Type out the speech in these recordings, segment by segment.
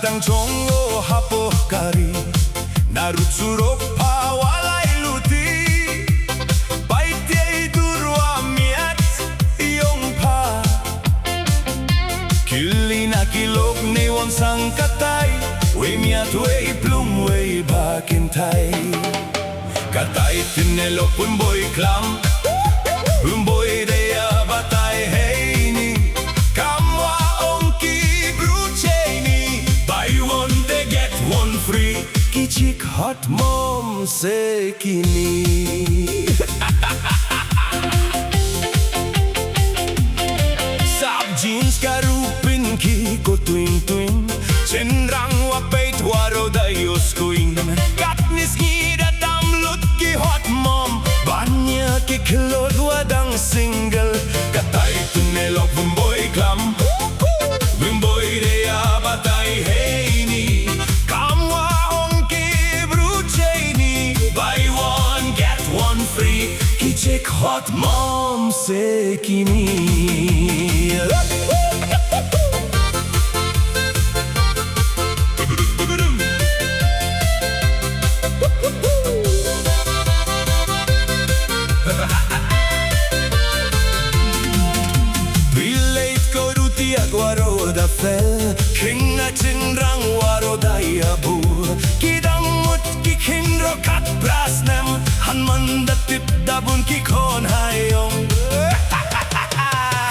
Kadang chongo hapo kari Narutsurok pa walay luti Paitay durwa miat iyong pa Kili na kilok ni wansang katay Way miat way plum way bakintay Katay tinelok pumboy klam Pumboy deya batay hey ni Kamwa onki brucheni Buy one they get one free Kichik hot mom se kini Sap Jeans Karu pinki ko tuing tuing Chenrang wapay tuwaro dayos kuin Katnis ngida damlut ki hot mom Banya ki kilod wadang single Katay tunelok bumboy klam Bumboy deya batay hey ni Kamwa onki brucheni Buy one get one free Kichik hot mom se kini Waro da fel King na chinrang waro da yabu Kidang mut ki kindro kat prasnem Hanman da tip dabun ki kon hayong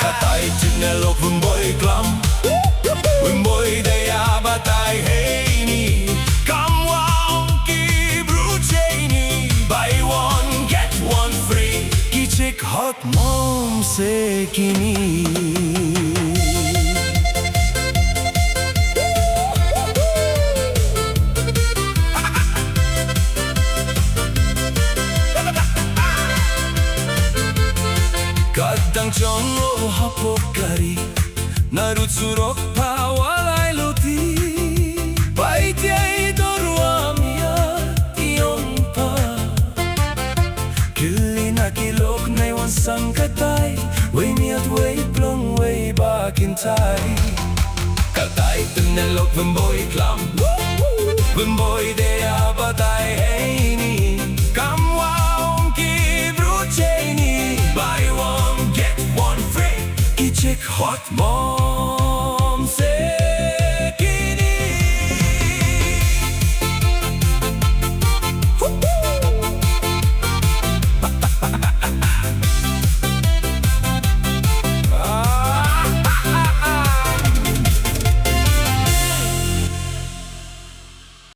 Katay chinelok bumboy klam Bumboy da batay hey ni Kamwa onki brucheni Buy one get one free Kichik hot mom se kini Kadang chongo hapo kari Narutsurok pa walay luti Paitay dorwa miya iyong pa Kili na kilok na wansang katay Way miat way plong way bakintay Katay tunelok bumboy klam Bumboy deya batay hey ni Kamwa onki brucheni Buy one get one free Kichik hot mom